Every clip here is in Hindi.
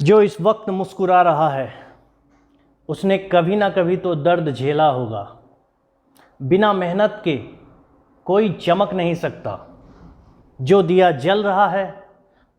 जो इस वक्त मुस्कुरा रहा है उसने कभी ना कभी तो दर्द झेला होगा। बिना मेहनत के कोई चमक नहीं सकता। जो दिया जल रहा है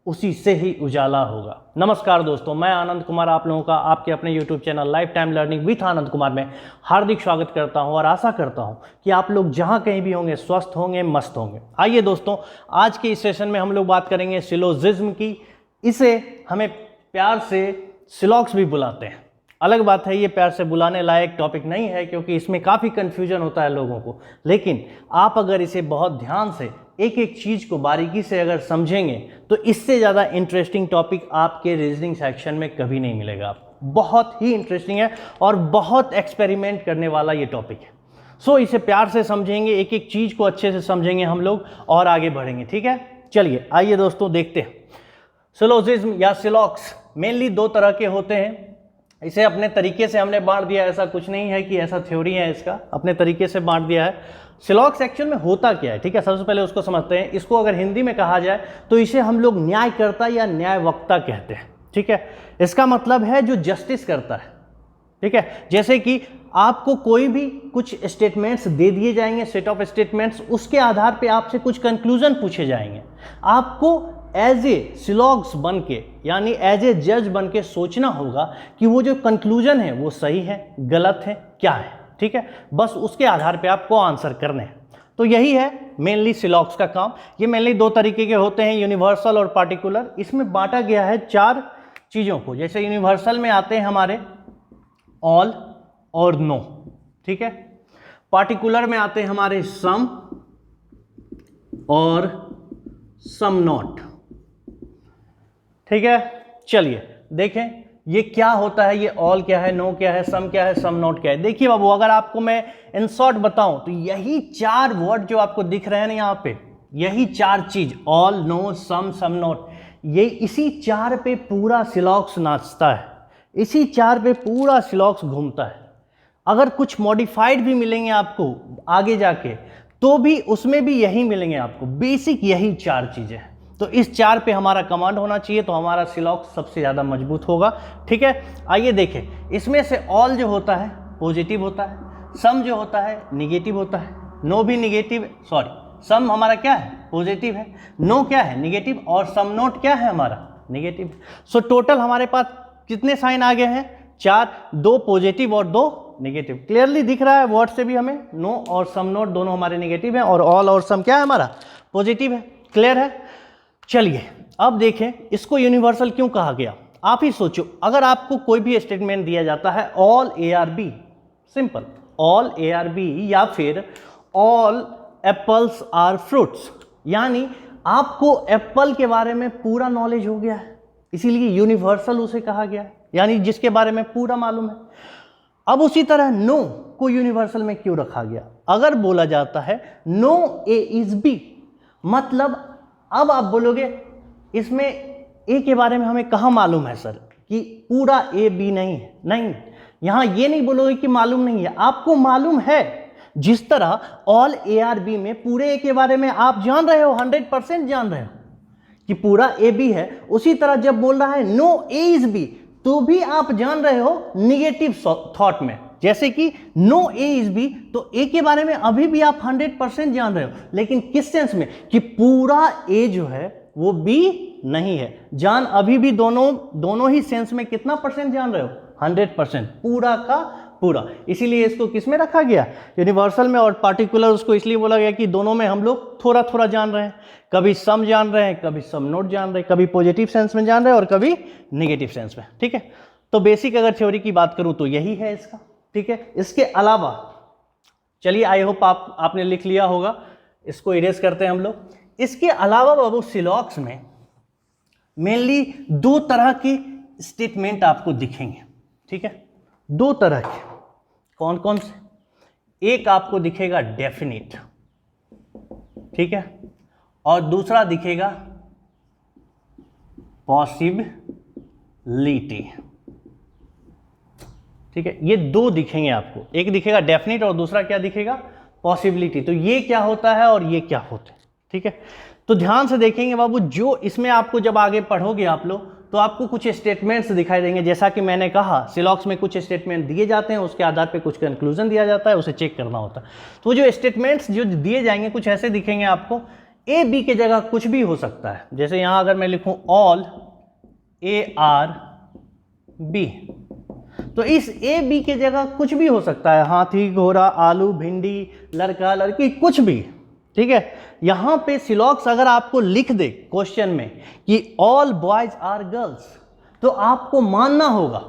उसी से ही उजाला होगा। नमस्कार दोस्तों, मैं आनंद कुमार आप लोगों का आपके अपने YouTube channel lifetime learning with Anand Kumar में हार्दिक स्वागत करता हूं और आशा करता हूं कि आप लोग जहां कहीं भी होंगे स्वस्थ होंगे, मस्त होंगे। आइए दोस्तों, आज के इस सेशन में हम लोग बात करेंगे सिलोजिज्म की। इसे हमें प्यार से सिलॉक्स भी बुलाते हैं। अलग बात है, ये प्यार से बुलाने लायक टॉपिक नहीं है क्योंकि इसमें काफ़ी कन्फ्यूजन होता है लोगों को। लेकिन आप अगर इसे बहुत ध्यान से एक एक चीज़ को बारीकी से अगर समझेंगे तो इससे ज़्यादा इंटरेस्टिंग टॉपिक आपके रीजनिंग सेक्शन में कभी नहीं मिलेगा आपको। बहुत ही इंटरेस्टिंग है और बहुत एक्सपेरिमेंट करने वाला ये टॉपिक है। सो इसे प्यार से समझेंगे, एक एक चीज़ को अच्छे से समझेंगे हम लोग और आगे बढ़ेंगे। ठीक है, चलिए आइए दोस्तों देखते हैं। सिलोजिज्म या सिलॉक्स मेनली दो तरह के होते हैं। इसे अपने तरीके से हमने बांट दिया, ऐसा कुछ नहीं है कि ऐसा थ्योरी है, इसका अपने तरीके से बांट दिया है। सिलॉक्स एक्चुअल में होता क्या है, ठीक है, सबसे पहले उसको समझते हैं। इसको अगर हिंदी में कहा जाए तो इसे हम लोग न्यायकर्ता या न्यायवक्ता कहते हैं। ठीक है, इसका मतलब है जो जस्टिस करता है। ठीक है, जैसे कि आपको कोई भी कुछ स्टेटमेंट्स दे दिए जाएंगे, सेट ऑफ स्टेटमेंट्स, उसके आधार पे आपसे कुछ कंक्लूजन पूछे जाएंगे। आपको एज ए सिलॉक्स बन के यानी एज ए जज बन के सोचना होगा कि वो जो कंक्लूजन है वो सही है, गलत है, क्या है। ठीक है, बस उसके आधार पे आपको आंसर करने हैं। तो यही है मेनली सिलॉक्स का काम। ये मेनली दो तरीके के होते हैं, यूनिवर्सल और पार्टिकुलर। इसमें बांटा गया है चार चीज़ों को। जैसे यूनिवर्सल में आते हैं हमारे ऑल और नो। ठीक है, पार्टिकुलर में आते हैं हमारे सम और सम नॉट। ठीक है, चलिए देखें ये क्या होता है, ये ऑल क्या है, नो क्या है, सम क्या है, सम नॉट क्या है। देखिए बाबू, अगर आपको मैं इन शॉर्ट बताऊं तो यही चार वर्ड जो आपको दिख रहे हैं ना यहाँ पे, यही चार चीज all, no, some, some not, ये इसी चार पे पूरा सिलॉक्स नाचता है। इसी चार पे पूरा सिलॉक्स घूमता है। अगर कुछ मॉडिफाइड भी मिलेंगे आपको आगे जाके तो भी उसमें भी यही मिलेंगे आपको, बेसिक यही चार चीजें हैं। तो इस चार पे हमारा कमांड होना चाहिए तो हमारा सिलॉक्स सबसे ज़्यादा मजबूत होगा। ठीक है, आइए देखें। इसमें से ऑल जो होता है पॉजिटिव होता है, सम जो होता है निगेटिव होता है, नो भी निगेटिव, सम हमारा क्या है, पॉजिटिव है, नो क्या है, निगेटिव, और सम नॉट क्या है हमारा, निगेटिव। सो टोटल हमारे पास कितने साइन आ गए हैं, चार, दो पॉजिटिव और दो नेगेटिव। क्लियरली दिख रहा है वर्ड से भी हमें, नो और सम नॉट दोनों हमारे नेगेटिव हैं और ऑल और सम क्या है हमारा, पॉजिटिव है। क्लियर है, चलिए अब देखें इसको यूनिवर्सल क्यों कहा गया। आप ही सोचो, अगर आपको कोई भी स्टेटमेंट दिया जाता है all A are B, simple all A are B, या फिर ऑल एप्पल्स आर फ्रूट्स, यानी आपको एप्पल के बारे में पूरा नॉलेज हो गया है, इसीलिए यूनिवर्सल उसे कहा गया है, यानी जिसके बारे में पूरा मालूम है। अब उसी तरह नो को यूनिवर्सल में क्यों रखा गया। अगर बोला जाता है नो ए इज बी, मतलब अब आप बोलोगे इसमें ए के बारे में हमें कहाँ मालूम है सर कि पूरा ए बी नहीं है। नहीं, यहां ये नहीं बोलोगे कि मालूम नहीं है, आपको मालूम है। जिस तरह ऑल ए आर बी में पूरे ए के बारे में आप जान रहे हो, 100% जान रहे हो कि पूरा ए बी है, उसी तरह जब बोल रहा है नो ए इज बी तो भी आप जान रहे हो निगेटिव थॉट में। जैसे कि नो ए इज बी, तो ए के बारे में अभी भी आप 100% जान रहे हो, लेकिन किस सेंस में कि पूरा ए जो है वो बी नहीं है। जान अभी भी दोनों ही सेंस में कितना परसेंट जान रहे हो, 100%, पूरा का पूरा। इसीलिए इसको किस में रखा गया, यूनिवर्सल में, और पार्टिकुलर उसको इसलिए बोला गया कि दोनों में हम लोग थोड़ा थोड़ा जान रहे हैं। कभी सम जान रहे हैं, कभी सम नॉट जान रहे हैं, कभी पॉजिटिव सेंस में जान रहे हैं और कभी नेगेटिव सेंस में। ठीक है, तो बेसिक अगर थ्योरी की बात करूं तो यही है इसका। ठीक है, इसके अलावा चलिए, आई होप आपने लिख लिया होगा, इसको इरेज करते हैं हम लोग। इसके अलावा बाबू सिलॉक्स में मेनली दो तरह के स्टेटमेंट आपको दिखेंगे। ठीक है, दो तरह के, कौन कौन से, एक आपको दिखेगा डेफिनिट, ठीक है, और दूसरा दिखेगा पॉसिबिलिटी। ठीक है, ये दो दिखेंगे आपको, एक दिखेगा डेफिनिट और दूसरा क्या दिखेगा, पॉसिबिलिटी। तो ये क्या होता है और ये क्या होता है। ठीक है, तो ध्यान से देखेंगे बाबू, जो इसमें आपको जब आगे पढ़ोगे आप लोग तो आपको कुछ स्टेटमेंट्स दिखाई देंगे। जैसा कि मैंने कहा सिलॉक्स में कुछ स्टेटमेंट दिए जाते हैं, उसके आधार पे कुछ कंक्लूजन दिया जाता है, उसे चेक करना होता है। तो जो स्टेटमेंट्स जो दिए जाएंगे कुछ ऐसे दिखेंगे आपको। ए बी के जगह कुछ भी हो सकता है। जैसे यहाँ अगर मैं लिखूँ ऑल ए आर बी, तो इस ए बी के जगह कुछ भी हो सकता है। हाथी, घोड़ा, आलू, भिंडी, लड़का, लड़की, कुछ भी। ठीक है, यहां पे सिलॉक्स अगर आपको लिख दे क्वेश्चन में कि ऑल बॉयज आर गर्ल्स, तो आपको मानना होगा।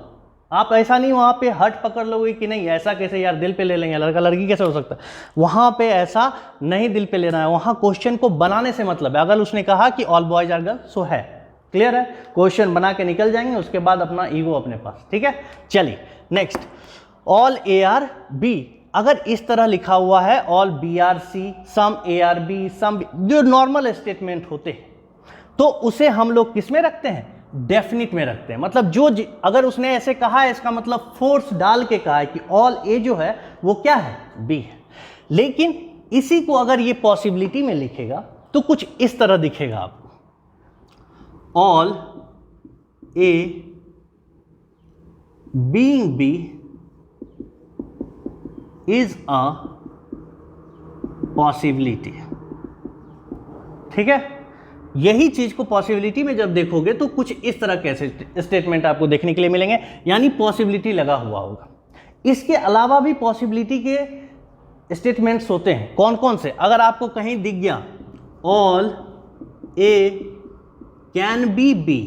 आप ऐसा नहीं वहां पे हट पकड़ लोगे कि नहीं ऐसा कैसे यार, दिल पे ले लेंगे, लड़का लड़की कैसे हो सकता है। वहां पे ऐसा नहीं दिल पे लेना है, वहां क्वेश्चन को बनाने से मतलब है। अगर उसने कहा कि ऑल बॉयज आर गर्ल्स, सो है, क्लियर है, क्वेश्चन बना के निकल जाएंगे, उसके बाद अपना ईगो अपने पास। ठीक है, चलिए next, all A are B. अगर इस तरह लिखा हुआ है all B are C, some A are B, some, जो नॉर्मल स्टेटमेंट होते हैं, तो उसे हम लोग किस में रखते हैं, डेफिनिट में रखते हैं। मतलब जो अगर उसने ऐसे कहा है, इसका मतलब फोर्स डाल के कहा है कि ऑल ए जो है वो क्या है, बी है। लेकिन इसी को अगर ये पॉसिबिलिटी में लिखेगा तो कुछ इस तरह दिखेगा आपको, all A being B is a possibility. ठीक है, यही चीज को पॉसिबिलिटी में जब देखोगे तो कुछ इस तरह के स्टेटमेंट आपको देखने के लिए मिलेंगे, यानी पॉसिबिलिटी लगा हुआ होगा। इसके अलावा भी पॉसिबिलिटी के स्टेटमेंट्स होते हैं। कौन कौन से, अगर आपको कहीं दिख गया all A can be B,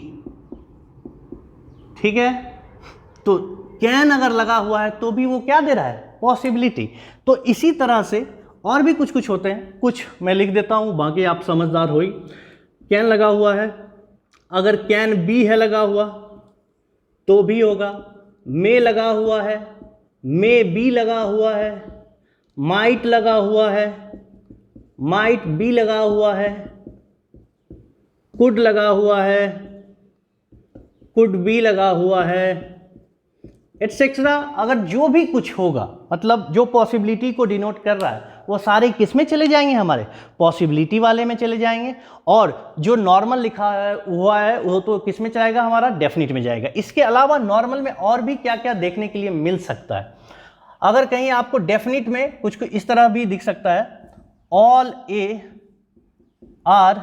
ठीक है, तो कैन अगर लगा हुआ है तो भी वो क्या दे रहा है, पॉसिबिलिटी। तो इसी तरह से और भी कुछ कुछ होते हैं, कुछ मैं लिख देता हूं, बाकी आप समझदार हो ही। कैन लगा हुआ है, अगर कैन बी है लगा हुआ तो भी होगा। मे लगा हुआ है, मे बी लगा हुआ है, माइट लगा हुआ है, माइट बी लगा हुआ है, कुड लगा हुआ है, कुड बी लगा हुआ है, एटसेट्रा। अगर जो भी कुछ होगा, मतलब जो पॉसिबिलिटी को डिनोट कर रहा है, वो सारे किस में चले जाएंगे, हमारे पॉसिबिलिटी वाले में चले जाएंगे। और जो नॉर्मल लिखा हुआ है वो तो किस में जाएगा, हमारा डेफिनिट में जाएगा। इसके अलावा नॉर्मल में और भी क्या क्या देखने के लिए मिल सकता है। अगर कहीं आपको डेफिनिट में कुछ इस तरह भी दिख सकता है, ऑल ए आर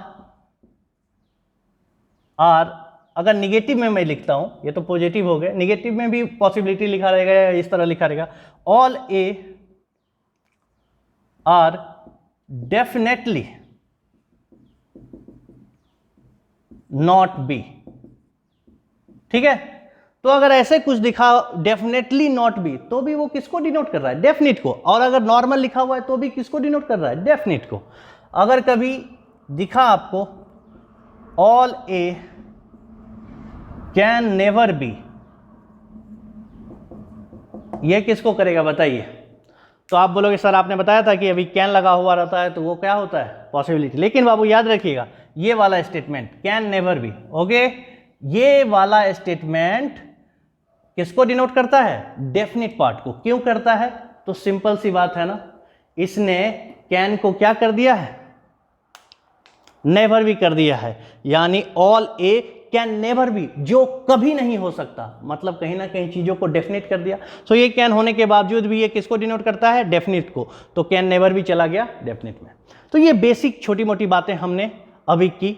आर, अगर निगेटिव में मैं लिखता हूं, ये तो पॉजिटिव हो गए, निगेटिव में भी पॉसिबिलिटी लिखा रहेगा या इस तरह लिखा रहेगा, all A are definitely not be. ठीक है, तो अगर ऐसे कुछ दिखा डेफिनेटली नॉट बी, तो भी वो किसको डिनोट कर रहा है, डेफिनिट को। और अगर नॉर्मल लिखा हुआ है तो भी किसको डिनोट कर रहा है, डेफिनिट को। अगर कभी दिखा आपको all A can never be, ये किसको करेगा बताइए। तो आप बोलोगे सर आपने बताया था कि अभी कैन लगा हुआ रहता है तो वो क्या होता है, पॉसिबिलिटी। लेकिन बाबू याद रखिएगा, ये वाला statement can never be, okay, ये वाला स्टेटमेंट किसको डिनोट करता है, डेफिनिट पार्ट को। क्यों करता है, तो सिंपल सी बात है ना, इसने कैन को क्या कर दिया है, नेवर भी कर दिया है। यानी all A can never be, जो कभी नहीं हो सकता, मतलब कहीं ना कहीं चीजों को डेफिनिट कर दिया। सो ये कैन होने के बावजूद भी ये किसको डिनोट करता है, डेफिनिट को। तो कैन नेवर भी चला गया डेफिनिट में। तो ये बेसिक छोटी मोटी बातें हमने अभी की।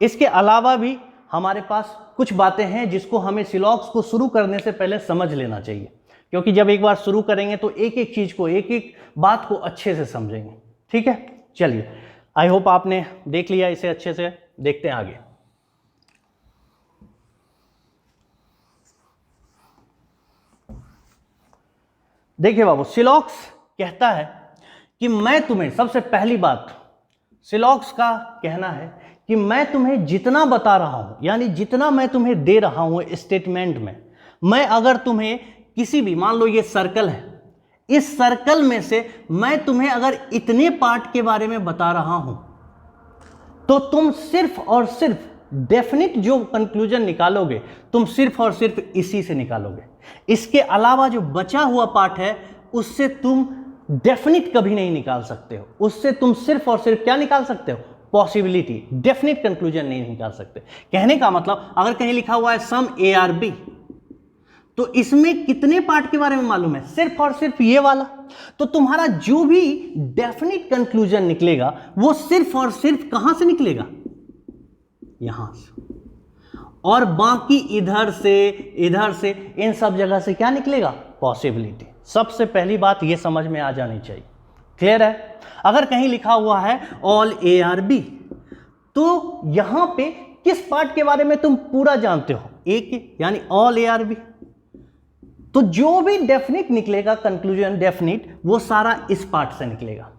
इसके अलावा भी हमारे पास कुछ बातें हैं जिसको हमें सिलॉक्स को शुरू करने से पहले समझ लेना चाहिए, क्योंकि जब एक बार शुरू करेंगे तो एक एक चीज को, एक एक बात को अच्छे से समझेंगे। ठीक है, चलिए, आई होप आपने देख लिया इसे अच्छे से। देखते हैं आगे। देखिए बाबू, सिलॉक्स कहता है कि मैं तुम्हें, सबसे पहली बात सिलॉक्स का कहना है कि मैं तुम्हें जितना बता रहा हूं, यानी जितना मैं तुम्हें दे रहा हूं स्टेटमेंट में, मैं अगर तुम्हें किसी भी, मान लो ये सर्कल है, इस सर्कल में से मैं तुम्हें अगर इतने पार्ट के बारे में बता रहा हूं, तो तुम सिर्फ और सिर्फ डेफिनिट जो कंक्लूजन निकालोगे, तुम सिर्फ और सिर्फ इसी से निकालोगे। इसके अलावा जो बचा हुआ पार्ट है, उससे तुम डेफिनिट कभी नहीं निकाल सकते हो। उससे तुम सिर्फ और सिर्फ क्या निकाल सकते हो, पॉसिबिलिटी, डेफिनेट कंक्लूजन नहीं निकाल सकते। कहने का मतलब अगर कहीं लिखा हुआ है सम ए आर बी, तो इसमें कितने पार्ट के बारे में मालूम है? सिर्फ और सिर्फ ये वाला। तो तुम्हारा जो भी डेफिनेट कंक्लूजन निकलेगा वो सिर्फ और सिर्फ कहां से निकलेगा? यहां से, और बाकी इधर से इन सब जगह से क्या निकलेगा? पॉसिबिलिटी। सबसे पहली बात ये समझ में आ जानी चाहिए। क्लियर है? अगर कहीं लिखा हुआ है ऑल ए आर बी, तो यहां पे किस पार्ट के बारे में तुम पूरा जानते हो? ए के, यानी ऑल ए आर बी। तो जो भी डेफिनेट निकलेगा कंक्लूजन डेफिनेट, वो सारा इस पार्ट से निकलेगा।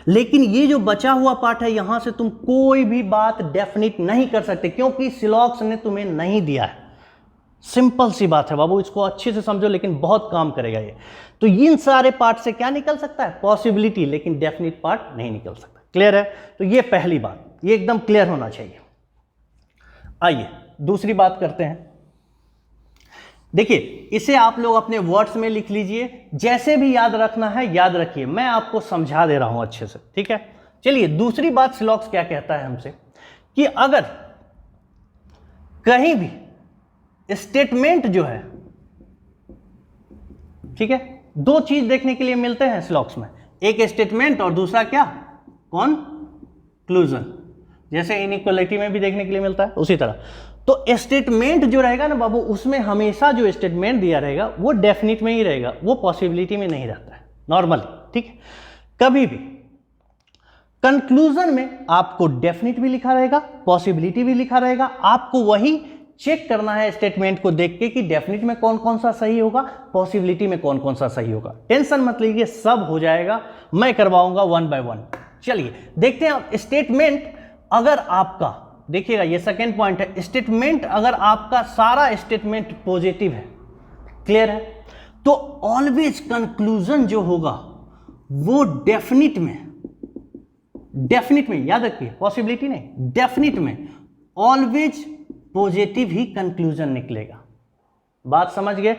लेकिन ये जो बचा हुआ पार्ट है, यहां से तुम कोई भी बात डेफिनेट नहीं कर सकते, क्योंकि सिलॉक्स ने तुम्हें नहीं दिया है। सिंपल सी बात है बाबू, इसको अच्छे से समझो, लेकिन बहुत काम करेगा ये। तो इन सारे पार्ट से क्या निकल सकता है? पॉसिबिलिटी, लेकिन डेफिनेट पार्ट नहीं निकल सकता। क्लियर है? तो ये पहली बात, ये एकदम क्लियर होना चाहिए। आइए दूसरी बात करते हैं। देखिए, इसे आप लोग अपने वर्ड्स में लिख लीजिए, जैसे भी याद रखना है याद रखिए, मैं आपको समझा दे रहा हूं अच्छे से। ठीक है? चलिए, दूसरी बात सिलॉक्स क्या कहता है हमसे, कि अगर कहीं भी स्टेटमेंट जो है, ठीक है, दो चीज देखने के लिए मिलते हैं सिलॉक्स में, एक स्टेटमेंट और दूसरा क्या? कंक्लूजन। जैसे इनइक्वालिटी में भी देखने के लिए मिलता है, उसी तरह। तो स्टेटमेंट जो रहेगा ना बाबू, उसमें हमेशा जो स्टेटमेंट दिया रहेगा वो डेफिनेट में ही रहेगा, वो पॉसिबिलिटी में नहीं रहता है नॉर्मली। ठीक है? कभी भी कंक्लूजन में आपको डेफिनेट भी लिखा रहेगा, पॉसिबिलिटी भी लिखा रहेगा। आपको वही चेक करना है स्टेटमेंट को देख के कि डेफिनेट में कौन कौन सा सही होगा, पॉसिबिलिटी में कौन कौन सा सही होगा। टेंशन मत लीजिए, सब हो जाएगा, मैं करवाऊंगा 1 by 1। चलिए देखते हैं। स्टेटमेंट अगर आपका, देखिएगा ये सेकेंड पॉइंट है, स्टेटमेंट अगर आपका सारा स्टेटमेंट पॉजिटिव है, क्लियर है, तो ऑलवेज कंक्लूजन जो होगा वो डेफिनेट में याद रखिए, पॉसिबिलिटी नहीं, डेफिनेट में ऑलवेज पॉजिटिव ही कंक्लूजन निकलेगा। बात समझ गए?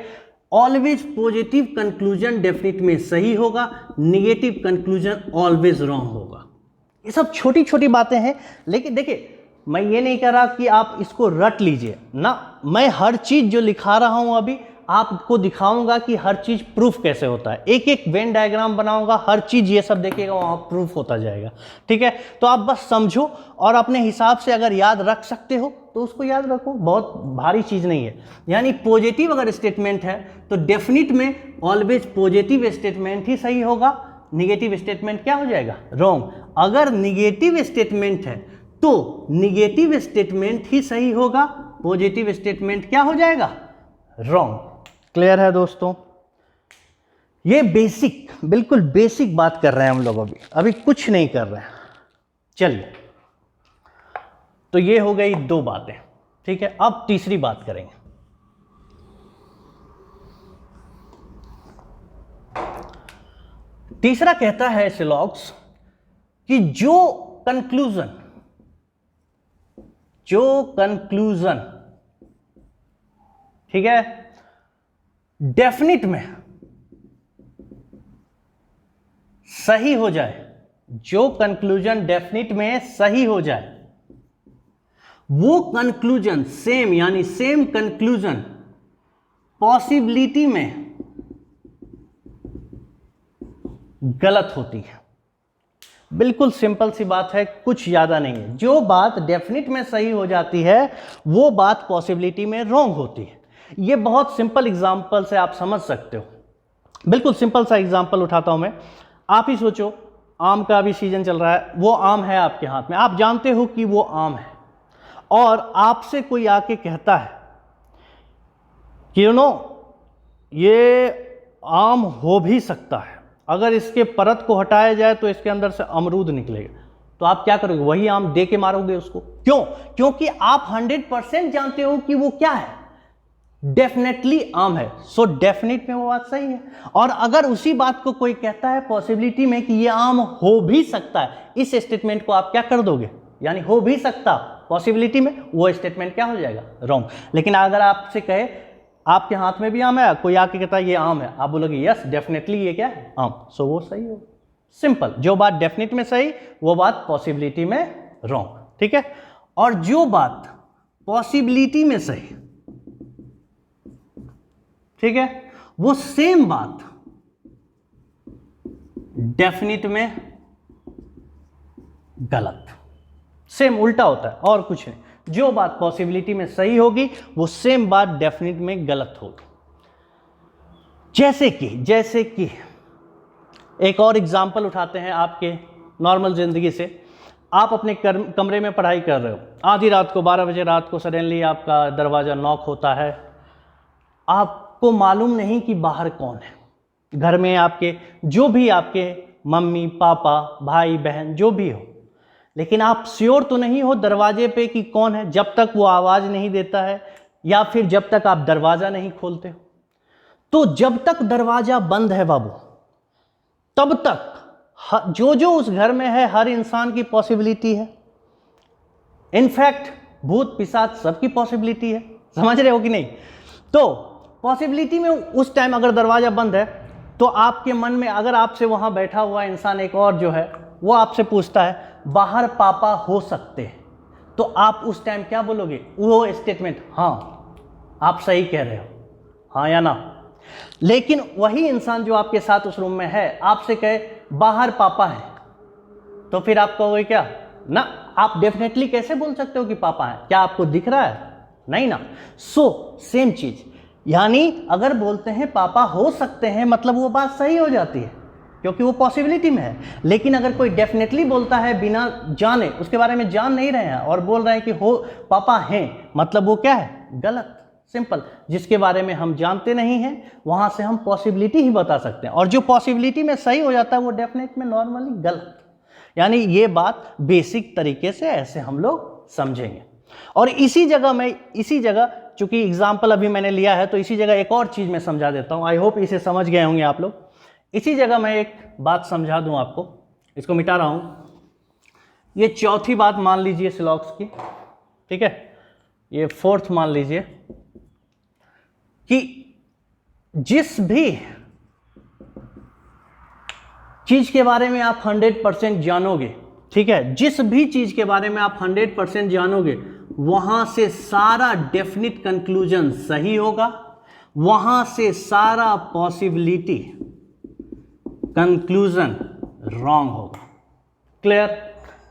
ऑलवेज पॉजिटिव कंक्लूजन डेफिनेट में सही होगा, नेगेटिव कंक्लूजन ऑलवेज रॉन्ग होगा। ये सब छोटी छोटी बातें हैं, लेकिन देखिए मैं ये नहीं कह रहा कि आप इसको रट लीजिए ना, मैं हर चीज जो लिखा रहा हूं अभी आपको दिखाऊंगा कि हर चीज प्रूफ कैसे होता है, एक एक वेन डायग्राम बनाऊंगा, हर चीज ये सब देखिएगा, वहां प्रूफ होता जाएगा। ठीक है? तो आप बस समझो और अपने हिसाब से अगर याद रख सकते हो तो उसको याद रखो, बहुत भारी चीज नहीं है। यानी पॉजिटिव अगर स्टेटमेंट है तो डेफिनेट में ऑलवेज पॉजिटिव स्टेटमेंट ही सही होगा, निगेटिव स्टेटमेंट क्या हो जाएगा? रॉन्ग। अगर निगेटिव स्टेटमेंट है तो निगेटिव स्टेटमेंट ही सही होगा, पॉजिटिव स्टेटमेंट क्या हो जाएगा? रॉन्ग। क्लियर है दोस्तों? ये बेसिक, बिल्कुल बेसिक बात कर रहे हैं हम लोग, अभी कुछ नहीं कर रहे हैं। चलिए, तो ये हो गई दो बातें। ठीक है? अब तीसरी बात करेंगे। तीसरा कहता है सिलॉक्स कि जो कंक्लूजन ठीक है डेफिनेट में सही हो जाए, जो कंक्लूजन डेफिनेट में सही हो जाए, वो कंक्लूजन सेम, यानी सेम कंक्लूजन पॉसिबिलिटी में गलत होती है। बिल्कुल सिंपल सी बात है, कुछ ज्यादा नहीं है। जो बात डेफिनेट में सही हो जाती है वो बात पॉसिबिलिटी में रॉन्ग होती है। ये बहुत सिंपल एग्जांपल से आप समझ सकते हो। बिल्कुल सिंपल सा एग्जांपल उठाता हूं मैं। आप ही सोचो, आम का भी सीजन चल रहा है, वो आम है आपके हाथ में, आप जानते हो कि वो आम है, और आपसे कोई आके कहता है कि ये आम हो भी सकता है, अगर इसके परत को हटाया जाए तो इसके अंदर से अमरूद निकलेगा, तो आप क्या करोगे? वही आम दे के मारोगे उसको। क्यों? क्योंकि आप 100% जानते हो कि वो क्या है, डेफिनेटली आम है। सो डेफिनेट में वो बात सही है। और अगर उसी बात को कोई कहता है पॉसिबिलिटी में कि ये आम हो भी सकता है, इस स्टेटमेंट को आप क्या कर दोगे? यानी हो भी सकता पॉसिबिलिटी में, वो स्टेटमेंट क्या हो जाएगा? रॉन्ग। लेकिन अगर आपसे कहे आपके हाथ में भी आम है, कोई आके कहता है ये आम है, आप बोलोगे यस डेफिनेटली ये क्या है? आम। सो वो सही हो। सिंपल, जो बात डेफिनेट में सही वो बात पॉसिबिलिटी में रॉन्ग, ठीक है। और जो बात पॉसिबिलिटी में सही, ठीक है, वो सेम बात डेफिनेट में गलत। सेम उल्टा होता है और कुछ नहीं। जो बात पॉसिबिलिटी में सही होगी वो सेम बात डेफिनेट में गलत होगी। जैसे कि एक और एग्जांपल उठाते हैं आपके नॉर्मल जिंदगी से। आप अपने कमरे में पढ़ाई कर रहे हो, आधी रात को 12 बजे रात को सडनली आपका दरवाज़ा नॉक होता है। आपको मालूम नहीं कि बाहर कौन है। घर में आपके जो भी आपके मम्मी पापा भाई बहन जो भी हो, लेकिन आप श्योर तो नहीं हो दरवाजे पे कि कौन है जब तक वो आवाज़ नहीं देता है या फिर जब तक आप दरवाज़ा नहीं खोलते हो। तो जब तक दरवाज़ा बंद है बाबू, तब तक जो उस घर में है हर इंसान की पॉसिबिलिटी है। इनफैक्ट भूत पिशाच सबकी पॉसिबिलिटी है। समझ रहे हो कि नहीं? तो पॉसिबिलिटी में उस टाइम अगर दरवाज़ा बंद है तो आपके मन में, अगर आपसे वहाँ बैठा हुआ इंसान एक और जो है वो आपसे पूछता है बाहर पापा हो सकते हैं, तो आप उस टाइम क्या बोलोगे? वो स्टेटमेंट, हाँ आप सही कह रहे हो, हाँ या ना। लेकिन वही इंसान जो आपके साथ उस रूम में है आपसे कहे बाहर पापा है, तो फिर आप कहोगे क्या? ना, आप डेफिनेटली कैसे बोल सकते हो कि पापा है? क्या आपको दिख रहा है? नहीं ना। सो सेम चीज, यानी अगर बोलते हैं पापा हो सकते हैं मतलब वो बात सही हो जाती है क्योंकि वो पॉसिबिलिटी में है। लेकिन अगर कोई डेफिनेटली बोलता है बिना जाने, उसके बारे में जान नहीं रहे हैं और बोल रहे हैं कि हो पापा हैं, मतलब वो क्या है? गलत। सिंपल। जिसके बारे में हम जानते नहीं हैं वहां से हम पॉसिबिलिटी ही बता सकते हैं, और जो पॉसिबिलिटी में सही हो जाता है वो डेफिनेट में नॉर्मली गलत। यानी ये बात बेसिक तरीके से ऐसे हम लोग समझेंगे। और इसी जगह चूंकि एग्जाम्पल अभी मैंने लिया है तो इसी जगह एक और चीज मैं समझा देता हूं। आई होप इसे समझ गए होंगे आप लोग। इसी जगह मैं एक बात समझा दूं आपको, इसको मिटा रहा हूं। ये चौथी बात मान लीजिए सिलॉक्स की, ठीक है, ये फोर्थ मान लीजिए कि जिस भी चीज के बारे में आप 100% जानोगे, ठीक है, जिस भी चीज के बारे में आप 100% जानोगे वहां से सारा डेफिनिट कंक्लूजन सही होगा, वहां से सारा पॉसिबिलिटी कंक्लूजन रॉन्ग होगा। क्लियर?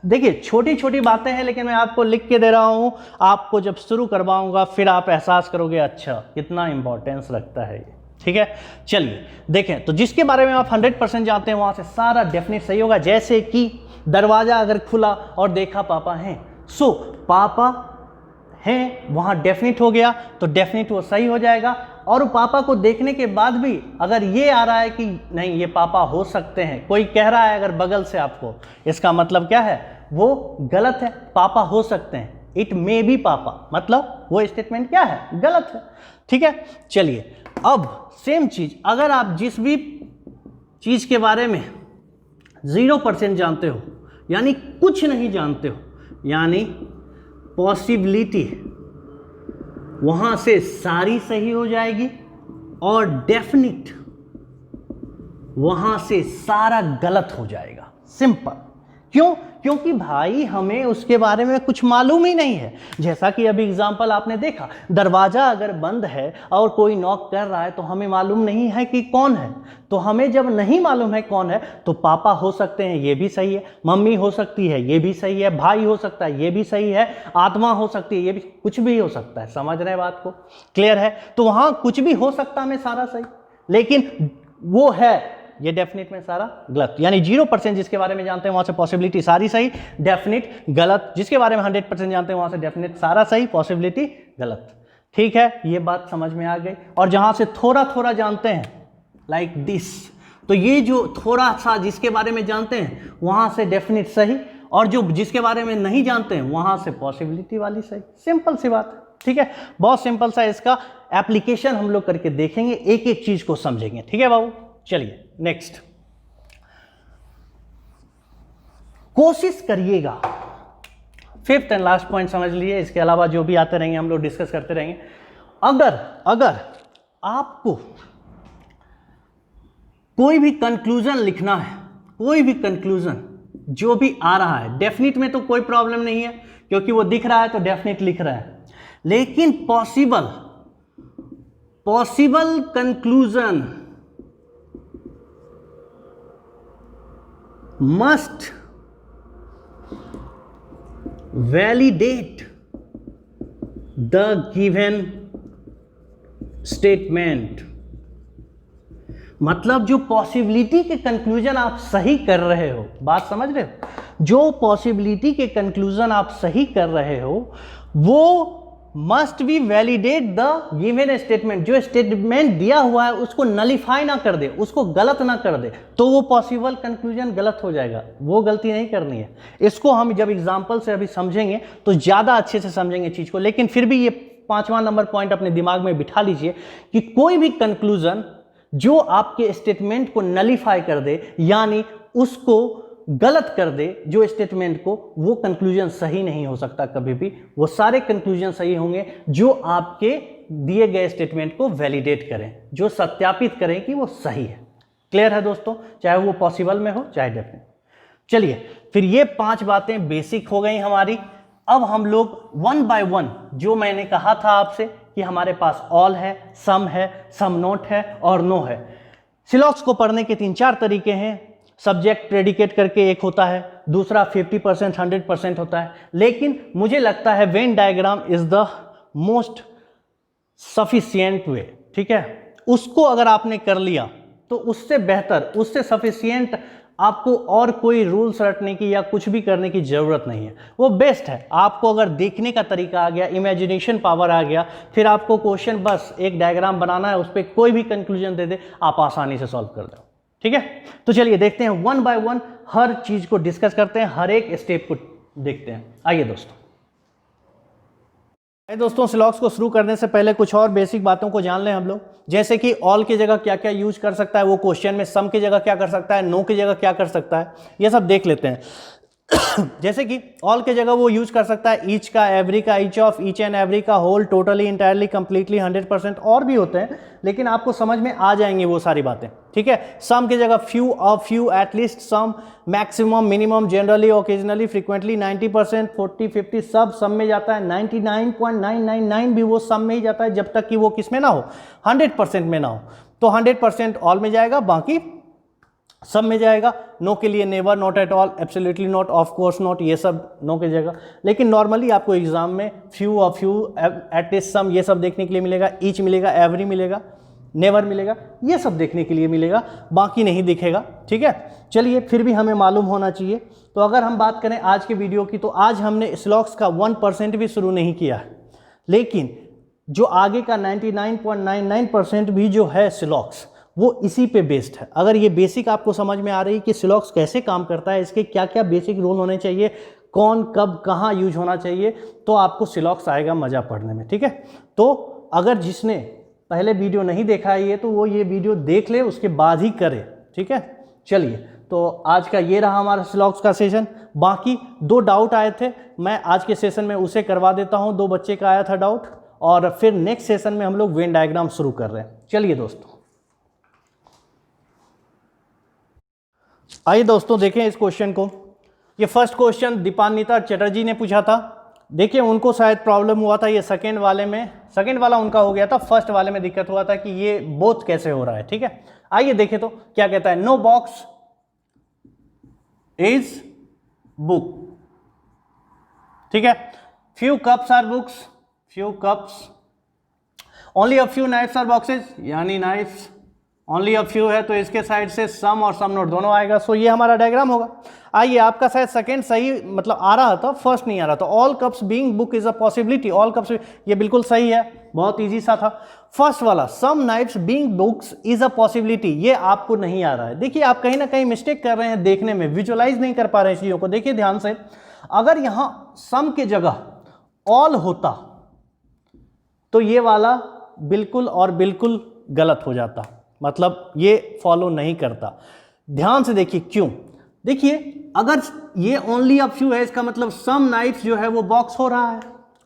देखिए छोटी छोटी बातें हैं लेकिन मैं आपको लिख के दे रहा हूं, आपको जब शुरू करवाऊंगा फिर आप एहसास करोगे अच्छा कितना इंपॉर्टेंस रखता है ये। ठीक है, चलिए देखें। तो जिसके बारे में आप 100% जानते हैं वहां से सारा डेफिनेट सही होगा। जैसे कि दरवाजा अगर खुला और देखा पापा हैं, सो पापा हैं वहां डेफिनेट हो गया, तो डेफिनेट वो सही हो जाएगा। और पापा को देखने के बाद भी अगर ये आ रहा है कि नहीं ये पापा हो सकते हैं, कोई कह रहा है अगर बगल से आपको, इसका मतलब क्या है? वो गलत है। पापा हो सकते हैं, इट मे बी पापा, मतलब वो स्टेटमेंट क्या है? गलत है। ठीक है, चलिए अब सेम चीज, अगर आप जिस भी चीज के बारे में 0% जानते हो, यानी कुछ नहीं जानते हो, यानी पॉसिबिलिटी वहां से सारी सही हो जाएगी और डेफिनिट वहां से सारा गलत हो जाएगा। सिंपल। क्यों? क्योंकि भाई हमें उसके बारे में कुछ मालूम ही नहीं है। जैसा कि अभी एग्जांपल आपने देखा, दरवाजा अगर बंद है और कोई नॉक कर रहा है तो हमें मालूम नहीं है कि कौन है। तो हमें जब नहीं मालूम है कौन है तो पापा हो सकते हैं, ये भी सही है, मम्मी हो सकती है, ये भी सही है, भाई हो सकता है, ये भी सही है, आत्मा हो सकती है, ये भी, कुछ भी हो सकता है। समझ रहे हैं बात को? क्लियर है? तो वहां कुछ भी हो सकता है सारा सही, लेकिन वो है ये डेफिनेट में सारा गलत। यानी 0% जिसके बारे में जानते हैं वहां से पॉसिबिलिटी सारी सही, डेफिनेट गलत। जिसके बारे में 100% जानते हैं वहां से डेफिनेट सारा सही, पॉसिबिलिटी गलत। ठीक है, ये बात समझ में आ गई। और जहां से थोड़ा थोड़ा जानते हैं लाइक दिस, तो ये जो थोड़ा सा जिसके बारे में जानते हैं वहां से डेफिनेट सही, और जो जिसके बारे में नहीं जानते हैं वहां से पॉसिबिलिटी वाली सही। सिंपल सी बात है। ठीक है, बहुत सिंपल सा इसका एप्लीकेशन हम लोग करके देखेंगे, एक एक चीज को समझेंगे। ठीक है बाबू, चलिए नेक्स्ट। कोशिश करिएगा, फिफ्थ एंड लास्ट पॉइंट समझ लीजिए, इसके अलावा जो भी आते रहेंगे हम लोग डिस्कस करते रहेंगे। अगर आपको कोई भी कंक्लूजन लिखना है, कोई भी कंक्लूजन जो भी आ रहा है, डेफिनेट में तो कोई प्रॉब्लम नहीं है क्योंकि वो दिख रहा है तो डेफिनेट लिख रहा है, लेकिन possible conclusion must validate the given statement. मतलब जो पॉसिबिलिटी के कंक्लूजन आप सही कर रहे हो, बात समझ रहे हो, जो पॉसिबिलिटी के कंक्लूजन आप सही कर रहे हो वो must be validate the given statement. जो स्टेटमेंट दिया हुआ है उसको नलिफाई ना कर दे, उसको गलत ना कर दे, तो वो पॉसिबल कंक्लूजन गलत हो जाएगा। वो गलती नहीं करनी है। इसको हम जब एग्जांपल से अभी समझेंगे तो ज़्यादा अच्छे से समझेंगे चीज़ को। लेकिन फिर भी ये 5वां नंबर पॉइंट अपने दिमाग में बिठा लीजिए कि कोई भी कंक्लूजन जो आपके स्टेटमेंट को नलिफाई कर दे, यानी उसको गलत कर दे जो स्टेटमेंट को, वो कंक्लूजन सही नहीं हो सकता कभी भी। वो सारे कंक्लूजन सही होंगे जो आपके दिए गए स्टेटमेंट को वैलिडेट करें, जो सत्यापित करें कि वो सही है। क्लियर है दोस्तों, चाहे वो पॉसिबल में हो चाहे डेफिनेट। चलिए फिर ये 5 बातें बेसिक हो गई हमारी। अब हम लोग 1 बाय 1, जो मैंने कहा था आपसे कि हमारे पास ऑल है, सम नॉट है और नो है। सिलॉक्स को पढ़ने के 3-4 तरीके हैं। सब्जेक्ट प्रेडिकेट करके एक होता है, दूसरा 50% 100% होता है, लेकिन मुझे लगता है Venn diagram is the most sufficient way. ठीक है, उसको अगर आपने कर लिया तो उससे बेहतर, उससे सफिशिएंट आपको और कोई रूल्स रटने की या कुछ भी करने की ज़रूरत नहीं है। वो बेस्ट है। आपको अगर देखने का तरीका आ गया, इमेजिनेशन पावर आ गया, फिर आपको क्वेश्चन बस एक डायग्राम बनाना है, उस पर कोई भी कंक्लूजन दे दे, आप आसानी से सॉल्व कर दो। ठीक है, तो चलिए देखते हैं 1 बाय 1 हर चीज़ को डिस्कस करते हैं, हर एक स्टेप को देखते हैं। आइए दोस्तों, सिलॉक्स को शुरू करने से पहले कुछ और बेसिक बातों को जान लें हम लोग। जैसे कि ऑल की जगह क्या क्या यूज कर सकता है वो क्वेश्चन में, सम की जगह क्या कर सकता है, नो की जगह क्या कर सकता है, ये सब देख लेते हैं। जैसे कि ऑल की जगह वो यूज कर सकता है ईच का, एवरी का, each of, each and every का, होल, टोटली, इंटायरली, कंप्लीटली, 100%, और भी होते हैं, लेकिन आपको समझ में आ जाएंगी वो सारी बातें। ठीक है, सम की जगह few, of few, at least, some, maximum, minimum, generally, occasionally, frequently, 90%, 40, 50 सब सम में जाता है। 99.999 भी वो सम में ही जाता है, जब तक कि वो किस में ना हो, 100% में ना हो। तो 100% ऑल में जाएगा, बाकी सब में जाएगा। नो के लिए never, not at all, absolutely not, of course not, ये सब नो की जगह। लेकिन नॉर्मली आपको एग्जाम में फ्यू, ऑफ फ्यू, एटलीस्ट, सम, ये सब देखने के लिए मिलेगा। ईच मिलेगा, एवरी मिलेगा, नेवर मिलेगा, ये सब देखने के लिए मिलेगा, बाकी नहीं दिखेगा। ठीक है, चलिए फिर भी हमें मालूम होना चाहिए। तो अगर हम बात करें आज की वीडियो की, तो आज हमने सिलॉक्स का 1% भी शुरू नहीं किया है, लेकिन जो आगे का 99.99% भी जो है सिलॉक्स, वो इसी पे बेस्ड है। अगर ये बेसिक आपको समझ में आ रही है कि सिलॉक्स कैसे काम करता है, इसके क्या क्या बेसिक रूल होने चाहिए, कौन कब कहाँ यूज होना चाहिए, तो आपको सिलॉक्स आएगा मज़ा पढ़ने में। ठीक है, तो अगर जिसने पहले वीडियो नहीं देखा है तो वो ये वीडियो देख ले, उसके बाद ही करे। ठीक है, चलिए तो आज का ये रहा हमारा सिलॉक्स का सेशन। बाकी 2 डाउट आए थे, मैं आज के सेशन में उसे करवा देता हूँ। 2 बच्चे का आया था डाउट, और फिर नेक्स्ट सेशन में हम लोग वेन डायग्राम शुरू कर रहे हैं। चलिए दोस्तों, आइए दोस्तों देखें इस क्वेश्चन को। ये फर्स्ट क्वेश्चन दीपान्विता चटर्जी ने पूछा था। देखिए उनको शायद प्रॉब्लम हुआ था ये सेकंड वाले में, सेकंड वाला उनका हो गया था, फर्स्ट वाले में दिक्कत हुआ था कि ये बोथ कैसे हो रहा है। ठीक है, आइए देखें तो क्या कहता है। No box is book. ठीक है, few cups are books, few cups, only a few knives are boxes, यानी नाइफ्स ओनली अ फ्यू है तो इसके साइड से सम और सम नोट दोनों आएगा। सो ये हमारा डायग्राम होगा। आइए, आपका शायद सेकंड सही मतलब आ रहा था, फर्स्ट नहीं आ रहा था। All cups being book is a possibility, all cups, ये बिल्कुल सही है, बहुत इजी सा था। फर्स्ट वाला some knives being books is a possibility, ये आपको नहीं आ रहा है। देखिए आप कहीं ना कहीं मिस्टेक कर रहे हैं, देखने में विजुअलाइज नहीं कर पा रहे हैं चीज़ों को। देखिए ध्यान से, अगर यहाँ सम के जगह ऑल होता तो ये वाला बिल्कुल और बिल्कुल गलत हो जाता, मतलब ये फॉलो नहीं करता। ध्यान से देखिए क्यों। देखिए अगर ये ओनली अ फ्यू है, इसका मतलब सम नाइफ्स जो है वो बॉक्स हो रहा है,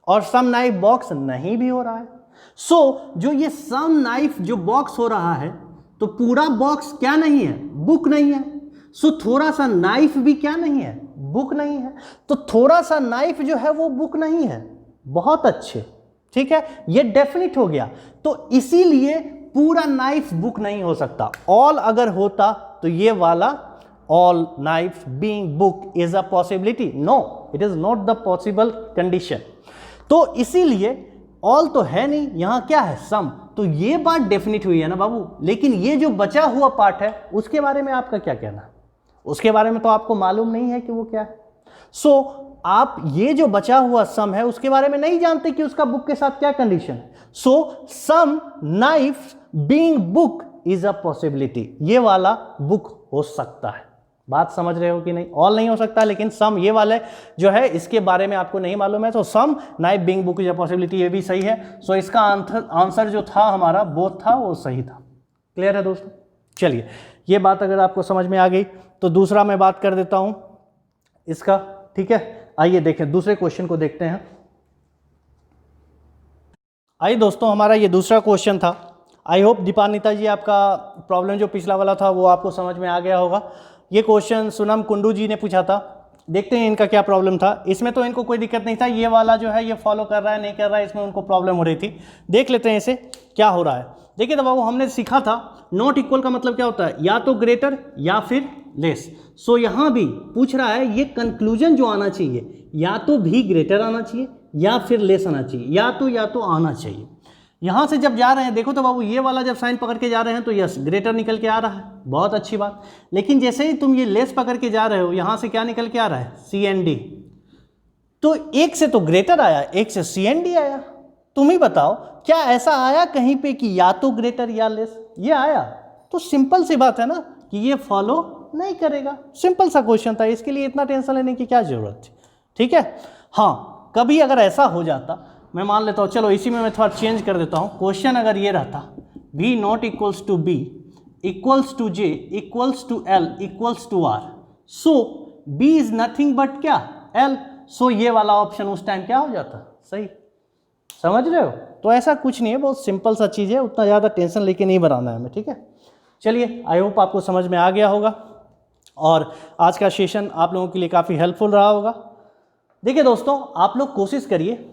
और सम नाइफ बॉक्स नहीं भी हो रहा है। सो जो ये सम नाइफ जो बॉक्स हो रहा है, तो पूरा बॉक्स क्या नहीं है, बुक नहीं है। सो थोड़ा सा नाइफ भी क्या नहीं है, बुक नहीं है। तो थोड़ा सा नाइफ जो है वो बुक नहीं है। बहुत अच्छे, ठीक है, ये डेफिनिट हो गया। तो इसीलिए पूरा नाइफ बुक नहीं हो सकता। ऑल अगर होता तो ये वाला all knife being book is a possibility, no it is not the possible condition. तो इसीलिए ऑल तो है नहीं, यहां क्या है, सम। तो ये बात डेफिनिट हुई है ना बाबू। लेकिन ये जो बचा हुआ पार्ट है उसके बारे में आपका क्या कहना है? उसके बारे में तो आपको मालूम नहीं है कि वो क्या है। सो आप ये जो बचा हुआ सम है उसके बारे में नहीं जानते कि उसका बुक के साथ क्या कंडीशन है। So some knife being book is a possibility, ये वाला बुक हो सकता है। बात समझ रहे हो कि नहीं? ऑल नहीं हो सकता, लेकिन सम ये वाले जो है इसके बारे में आपको नहीं मालूम है। तो some knife being book is a possibility, ये भी सही है। सो इसका आंसर जो था हमारा बोथ था, वो सही था। क्लियर है दोस्तों? चलिए, ये बात अगर आपको समझ में आ गई तो दूसरा मैं बात कर देता हूं इसका, ठीक है। आइए देखें, दूसरे क्वेश्चन को देखते हैं। आइए दोस्तों, हमारा ये दूसरा क्वेश्चन था। आई होप दीपान्विता जी आपका प्रॉब्लम जो पिछला वाला था वो आपको समझ में आ गया होगा। ये क्वेश्चन सुनम कुंडू जी ने पूछा था। देखते हैं इनका क्या प्रॉब्लम था। इसमें तो इनको कोई दिक्कत नहीं था, ये वाला जो है ये फॉलो कर रहा है नहीं कर रहा है, इसमें उनको प्रॉब्लम हो रही थी। देख लेते हैं इसे क्या हो रहा है। देखिए तो बाबू, हमने सीखा था नॉट इक्वल का मतलब क्या होता है, या तो ग्रेटर या फिर लेस। सो यहाँ भी पूछ रहा है ये कंक्लूजन जो आना चाहिए या तो भी ग्रेटर आना चाहिए या फिर लेस आना चाहिए, या तो आना चाहिए। यहाँ से जब जा रहे हैं देखो तो बाबू, ये वाला जब साइन पकड़ के जा रहे हैं तो यस ग्रेटर निकल के आ रहा है, बहुत अच्छी बात। लेकिन जैसे ही तुम ये लेस पकड़ के जा रहे हो, यहाँ से क्या निकल के आ रहा है, सी एन डी। तो एक से तो ग्रेटर आया, एक से सी एन डी आया। तुम ही बताओ क्या ऐसा आया कहीं पे कि या तो ग्रेटर या लेस? ये आया तो सिंपल सी बात है ना कि ये फॉलो नहीं करेगा। सिंपल सा क्वेश्चन था, इसके लिए इतना टेंशन लेने की क्या जरूरत थी, ठीक है। हाँ, कभी अगर ऐसा हो जाता, मैं मान लेता हूँ, चलो इसी में मैं थोड़ा चेंज कर देता हूँ। क्वेश्चन अगर ये रहता v not equals to b equals to j equals to l equals to r, so b is nothing but क्या, l। सो ये वाला ऑप्शन उस टाइम क्या हो जाता, सही। समझ रहे हो? तो ऐसा कुछ नहीं है, बहुत सिंपल सा चीज़ है, उतना ज़्यादा टेंशन लेके नहीं बनाना है हमें, ठीक है। चलिए, आई होप आपको समझ में आ गया होगा और आज का सेशन आप लोगों के लिए काफ़ी हेल्पफुल रहा होगा। देखिए दोस्तों, आप लोग कोशिश करिए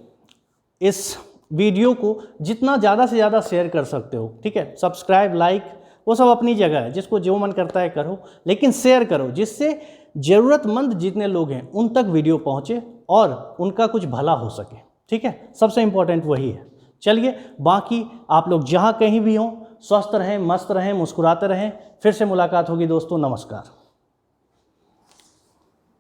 इस वीडियो को जितना ज़्यादा से ज़्यादा शेयर कर सकते हो, ठीक है। सब्सक्राइब, लाइक, वो सब अपनी जगह है, जिसको जो मन करता है करो, लेकिन शेयर करो जिससे ज़रूरतमंद जितने लोग हैं उन तक वीडियो पहुँचे और उनका कुछ भला हो सके, ठीक है। सबसे इम्पोर्टेंट वही है। चलिए, बाकी आप लोग जहाँ कहीं भी हों, स्वस्थ रहें, मस्त रहें, मुस्कुराते रहें। फिर से मुलाकात होगी दोस्तों, नमस्कार।